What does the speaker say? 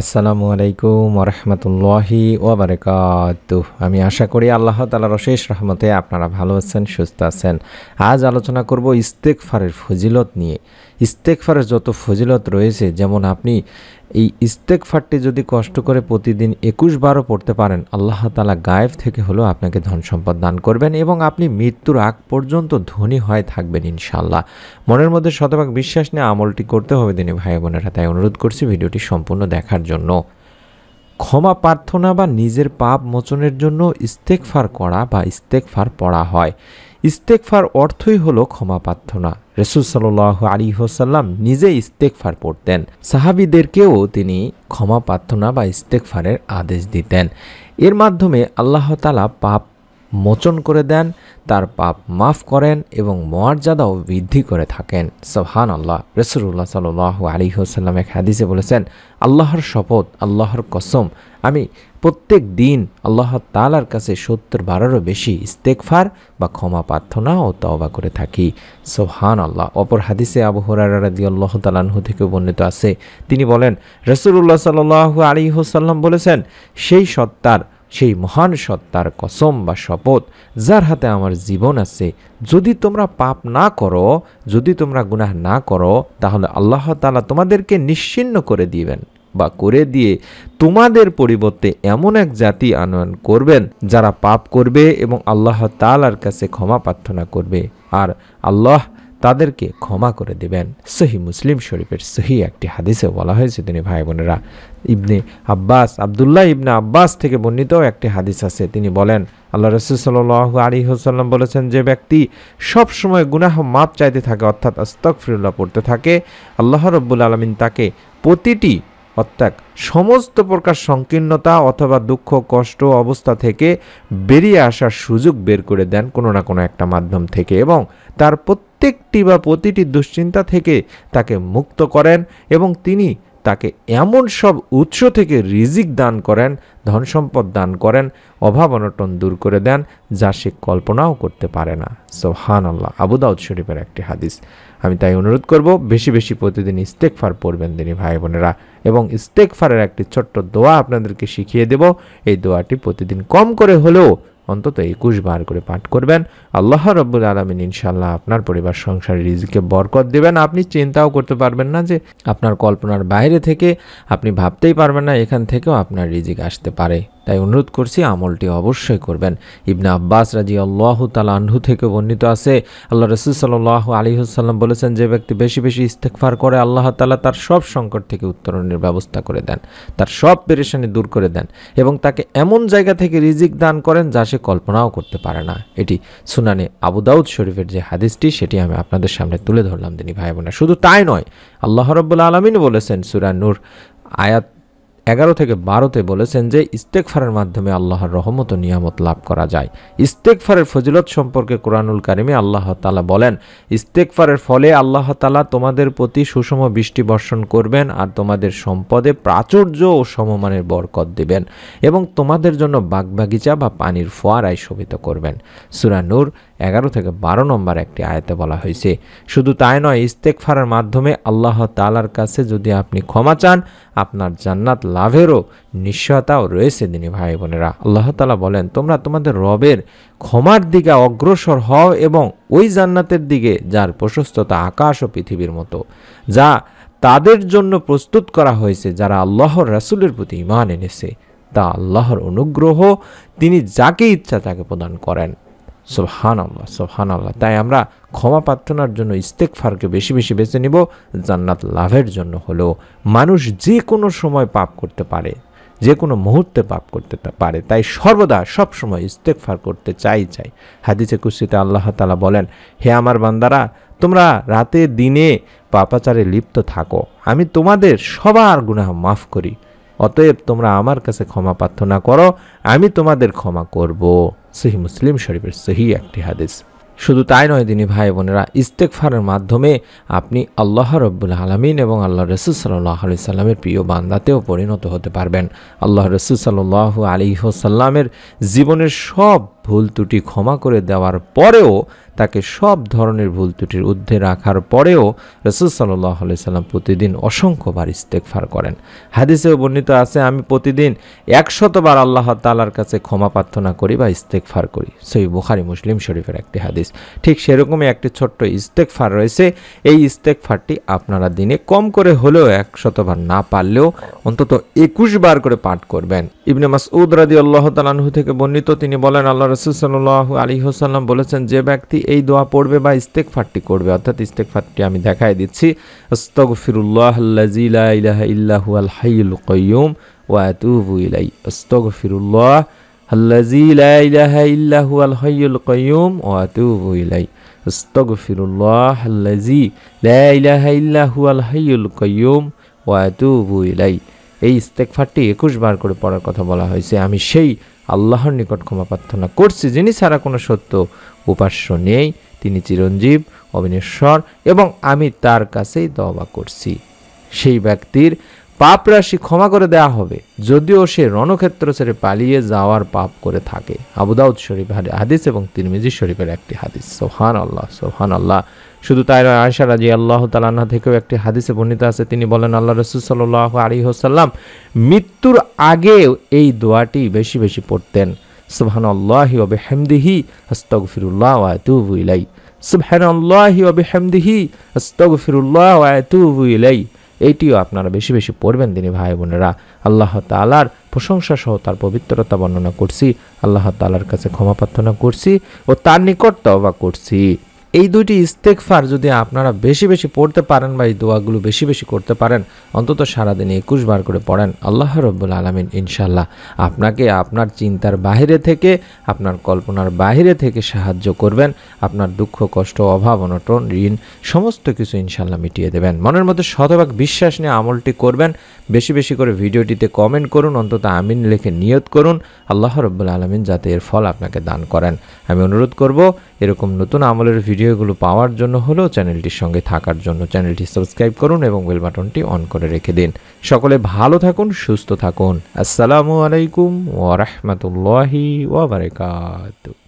আসসালামু আলাইকুম ওরহমতুল্লাহি ওবারাকাতুহ। আমি আশা করি আল্লাহ তাআলার অশেষ রহমতে আপনারা ভালো আছেন, সুস্থ আছেন। আজ আলোচনা করব ইস্তেগফারের ফজিলত নিয়ে। ইস্তেগফারের যত ফজিলত রয়েছে, যেমন আপনি এই ইস্তেগফারটি যদি কষ্ট করে প্রতিদিন 21 বারও পড়তে পারেন, আল্লাহ তাআলা গায়েব থেকে হলেও আপনাকে ধন সম্পদ দান করবেন এবং আপনি মৃত্যুর আগ পর্যন্ত ধনী হয়ে থাকবেন ইনশাআল্লাহ। মনের মধ্যে শতভাগ বিশ্বাস নিয়ে আমলটি করতে হবে দিনী ভাই বোনেরা। তাই অনুরোধ করছি ভিডিওটি সম্পূর্ণ দেখার জন্য। ক্ষমা প্রার্থনা বা নিজের পাপ মোচনের জন্য ইস্তেগফার করা বা ইস্তেগফার পড়া হয়। ইস্তেগফার অর্থই হলো ক্ষমা প্রার্থনা। রাসূল সাল্লাল্লাহু আলাইহি ওয়াসাল্লাম নিজে ইস্তেগফার পড়তেন, সাহাবীদেরকেও তিনি ক্ষমা প্রার্থনা বা ইস্তেগফারের আদেশ দিতেন। এর মাধ্যমে আল্লাহ তাআলা পাপ মোচন করে দেন, তার পাপ মাফ করেন এবং মর্যাদাও বৃদ্ধি করে থাকেন। সুবহানাল্লাহ। রাসূলুল্লাহ সাল্লাল্লাহু আলাইহি ওয়াসাল্লাম এক হাদিসে বলেছেন, আল্লাহর শপথ, আল্লাহর কসম, আমি প্রত্যেক দিন আল্লাহ তাআলার কাছে 70 বারেরও বেশি ইস্তেগফার বা ক্ষমা প্রার্থনা ও তওবা করে থাকি। সুবহানাল্লাহ। অপর হাদিসে আবু হুরায়রা রাদিয়াল্লাহু তাআলা আনহু থেকে বর্ণিত আছে, তিনি বলেন, রাসূলুল্লাহ সাল্লাল্লাহু আলাইহি ওয়াসাল্লাম বলেছেন, সেই মহান সত্তার কসম বা শপথ, যার হাতে আমার জীবন আছে, যদি তোমরা পাপ না করো, যদি তোমরা গুনাহ না করো, তাহলে আল্লাহ তাআলা তোমাদেরকে নিশ্চিহ্ন করে দিবেন বা করে দিয়ে তোমাদের পরিবর্তে এমন এক জাতি আনয়ন করবেন যারা পাপ করবে এবং আল্লাহ তাআলার কাছে ক্ষমা প্রার্থনা করবে, আর আল্লাহ তাদেরকে ক্ষমা করে দেবেন। সহিহ মুসলিম শরীফের সহিহ একটি হাদিসে বলা হয়েছে তিনি ভাই বোনেরা। আব্দুল্লাহ ইবনে আব্বাস থেকে বর্ণিত একটি হাদিস আছে, তিনি বলেন, আল্লাহ রাসূল সাল্লাল্লাহু আলাইহি ওয়াসাল্লাম বলেছেন, যে ব্যক্তি সব সময় গুনাহ মাপ চাইতে থাকে, অর্থাৎ আস্তাগফিরুল্লাহ পড়তে থাকে, আল্লাহ রাব্বুল আলামিন তাকে প্রতিটি অর্থাৎ সমস্ত প্রকার সংকীর্ণতা অথবা দুঃখ কষ্ট অবস্থা থেকে বেরিয়ে আসার সুযোগ বের করে দেন কোনো না কোনো একটা মাধ্যম থেকে, এবং তার প্রত্যেকটি বা প্রতিটি দুশ্চিন্তা থেকে তাকে মুক্ত করেন এবং তিনি তাকে এমন সব উৎস থেকে রিজিক দান করেন, ধন সম্পদ দান করেন, অভাব অনটন দূর করে দেন, যা সে কল্পনাও করতে পারে না। সুবহানাল্লাহ। আবু দাউদ শরীফের একটি হাদিস। আমি তাই অনুরোধ করব, বেশি বেশি প্রতিদিন ইস্তেগফার পড়বেন দিনী ভাই বোনেরা, এবং ইস্তেগফারের একটি ছোট্ট দোয়া আপনাদেরকে শিখিয়ে দেব। এই দোয়াটি প্রতিদিন কম করে হলেও অন্তত 21 বার করে পাঠ করবেন। আল্লাহ রাব্বুল আলামিন ইনশাআল্লাহ আপনার পরিবার সংসারে রিজিকে বরকত দেবেন। আপনি চিন্তাও করতে পারবেন না, যে আপনার কল্পনার বাইরে থেকে আপনি ভাবতেই পারবেন না এখান থেকেও আপনার রিজিক আসতে পারে। তাই অনুরোধ করছি আমলটি অবশ্যই করবেন। ইবনে আব্বাস রাদিয়াল্লাহু তাআলা আনহু থেকে বর্ণিত আছে, আল্লাহ রাসূল সাল্লাল্লাহু আলাইহি ওয়াসাল্লাম বলেছেন, যে ব্যক্তি বেশি বেশি ইস্তেগফার করে, আল্লাহ তাআলা তার সব সংকট থেকে উত্তরণের ব্যবস্থা করে দেন, তার সব পেরেশানি দূর করে দেন এবং তাকে এমন জায়গা থেকে রিজিক দান করেন যা সে কল্পনাও করতে পারে না। এটি সুনানে আবু দাউদ শরীফের যে হাদিসটি, সেটি আমি আপনাদের সামনে তুলে ধরলাম দিনী ভাই বোনেরা। শুধু তাই নয়, আল্লাহ রাব্বুল আলামিন বলেছেন সূরা নূর আয়াত 11 থেকে 12তে বলেছেন যে ইস্তেগফারের মাধ্যমে আল্লাহর রহমত ও নিয়ামত লাভ করা যায়। ইস্তেগফারের ফজিলত সম্পর্কে কোরআনুল কারিমে আল্লাহ তাআলা বলেন, ইস্তেগফারের ফলে আল্লাহ তাআলা তোমাদের প্রতি সুষম বৃষ্টি বর্ষণ করবেন আর তোমাদের সম্পদে প্রাচুর্য ও সমমানের বরকত দিবেন এবং তোমাদের জন্য বাগবাগিচা বা পানির ফোয়ারায় শোভিত করবেন। সূরা নূর 11 থেকে 12 নম্বর একটি আয়াতে বলা হয়েছে। শুধু তাই নয়, ইস্তেগফারের মাধ্যমে আল্লাহ তাআলার কাছে যদি আপনি ক্ষমা চান, আপনার জান্নাত লাভেরও নিশ্চয়তাও রয়েছে দিনী ভাই বোনেরা। আল্লাহ তাআলা বলেন, তোমরা তোমাদের রবের ক্ষমার দিকে অগ্রসর হও এবং ওই জান্নাতের দিকে যার প্রশস্ততা আকাশ ও পৃথিবীর মতো, যা তাদের জন্য প্রস্তুত করা হয়েছে যারা আল্লাহর রাসূলের প্রতি ঈমান এনেছে। তা আল্লাহর অনুগ্রহ, তিনি যাকে ইচ্ছা তাকে প্রদান করেন। সুবহানাল্লাহ, সুবহানাল্লাহ। তাই আমরা ক্ষমা প্রার্থনার জন্য ইস্তেগফারকে বেশি বেশি বেছে নিব। জান্নাত লাভের জন্য হলেও মানুষ যে কোনো সময় পাপ করতে পারে, যে কোনো মুহূর্তে পাপ করতে পারে, তাই সর্বদা সব সময় ইস্তেগফার করতে চাই। হাদিসে কুদসিতে আল্লাহ তাআলা বলেন, হে আমার বান্দারা, তোমরা রাতে দিনে পাপাচারে লিপ্ত থাকো, আমি তোমাদের সবার গুনাহ মাফ করি, অতএব তোমরা আমার কাছে ক্ষমা প্রার্থনা করো, আমি তোমাদের ক্ষমা করব। সহিহ মুসলিম শরীফের সহিহ একটি হাদিস। শুধু তাই নয় দিনী ভাই বোনেরা, ইস্তেগফারের মাধ্যমে আপনি আল্লাহ রাব্বুল আলামিন এবং আল্লাহ রাসূল সাল্লাল্লাহু আলাইহি সাল্লামের প্রিয় বান্দাতেও পরিণত হতে পারবেন। আল্লাহ রাসূল সাল্লাল্লাহু আলাইহি ওয়াসাল্লামের জীবনের সব ভুল ত্রুটি ক্ষমা করে দেওয়ার পরেও, তাকে সব ধরনের ভুল ত্রুটির ঊর্ধ্বে রাখার পরেও রাসূল সাল্লাল্লাহু আলাইহি সাল্লাম প্রতিদিন অসংখ্যবার ইস্তেগফার করেন। হাদিসেও বর্ণিত আছে, আমি প্রতিদিন 100 বার আল্লাহ তাআলার কাছে ক্ষমা প্রার্থনা করি বা ইস্তেগফার করি। সহিহ বুখারী মুসলিম শরীফের একটি হাদিস। ঠিক সেরকমই একটি ছোট্ট ইস্তেগফার রয়েছে। এই ইস্তেগফারটি আপনারা দিনে কম করে হলেও 100 বার না পারলেও অন্তত 21 বার করে পাঠ করবেন। ইবনে মাসউদ রাদিয়াল্লাহু তাআলা আনহু থেকে বর্ণিত, তিনি বলেন, আল্লাহ রাসূল সাল্লাল্লাহু আলাইহি ওয়াসাল্লাম বলেছেন, যে ব্যক্তি এই দোয়া পড়বে বা ইস্তেগফারটি করবে, অর্থাৎ ইস্তেগফারটি আমি দেখাই দিচ্ছি, আস্তাগফিরুল্লাহাল্লাযী লা ইলাহা ইল্লা হুয়াল হাইয়ুল কাইয়্যুম ওয়া আতুবু ইলাইহি, আস্তাগফিরুল্লাহাল্লাযী লা ইলাহা ইল্লা হুয়াল হাইয়ুল কাইয়্যুম ওয়া আতুবু ইলাইহি, আস্তাগফিরুল্লাহাল্লাযী লা ইলাহা ইল্লা হুয়াল হাইয়ুল কাইয়্যুম ওয়া আতুবু ইলাইহি। এই ইস্তেগফারটি 21 বার করে পড়ার কথা বলা হয়েছে। আমি সেই আল্লাহর নিকট ক্ষমা প্রার্থনা করছি, যিনি ছাড়া কোনো সত্য উপাস্য নেই, তিনি চিরঞ্জীব, অবিনশ্বর, এবং আমি তার কাছেই তওবা করছি। সেই ব্যক্তির পাপ রাশি ক্ষমা করে দেওয়া হবে, যদিও সে রণক্ষেত্র ছেড়ে পালিয়ে যাওয়ার পাপ করে থাকে। আবু দাউদ শরীফ হাদিস এবং তিরমিজি শরীফের একটি হাদিস। সুবহানাল্লাহ, সুবহানাল্লাহ। শুধু তাই নয়, আয়েশা রাদিয়াল্লাহু তাআলা আনহা থেকেও একটি হাদিসে বর্ণিত আছে, তিনি বলেন, আল্লাহ রাসূল সাল্লাল্লাহু আলাইহি ওয়াসাল্লাম মৃত্যুর আগে এই দোয়াটি বেশি বেশি পড়তেন, সুবহানাল্লাহি ওয়া বিহামদিহি আস্তাগফিরুল্লাহ ওয়া আতুবু ইলাইহি, সুবহানাল্লাহি ওয়া বিহামদিহি আস্তাগফিরুল্লাহ ওয়া আতুবু ইলাইহি। এইটিও আপনারা বেশি বেশি পড়বেন দিনী ভাই বোনেরা। আল্লাহ তাআলার প্রশংসা সহ তার পবিত্রতা বর্ণনা করছি, আল্লাহ তাআলার কাছে ক্ষমা প্রার্থনা করছি ও তার নিকট তওবা করছি। এই দুইটি ইস্তেগফার যদি আপনারা বেশি বেশি পড়তে পারেন বা এই দোয়াগুলো বেশি বেশি করতে পারেন, অন্তত সারাদিনে 21 বার করে পড়েন, আল্লাহ রাব্বুল আলামিন ইনশাআল্লাহ আপনাকে আপনার চিন্তার বাইরে থেকে, আপনার কল্পনার বাইরে থেকে সাহায্য করবেন। আপনার দুঃখ, কষ্ট, অভাব, অনটন, ঋণ সমস্ত কিছু ইনশাআল্লাহ মিটিয়ে দেবেন। মনের মধ্যে শতভাগ বিশ্বাস নিয়ে আমলটি করবেন। বেশি বেশি করে ভিডিওটিতে কমেন্ট করুন, অন্তত আমিন লিখে নিয়ত করুন, আল্লাহ রাব্বুল আলামিন যাতে এর ফল আপনাকে দান করেন। আমি অনুরোধ করব, এরকম নতুন আমলের ভিডিওগুলো পাওয়ার জন্য হলেও চ্যানেলটির সঙ্গে থাকার জন্য চ্যানেলটি সাবস্ক্রাইব করুন এবং বেল বাটনটি অন করে রেখে দিন। সকলে ভালো থাকুন, সুস্থ থাকুন। আসসালামু আলাইকুম ওয়া রাহমাতুল্লাহি ওয়া বারাকাতুহু।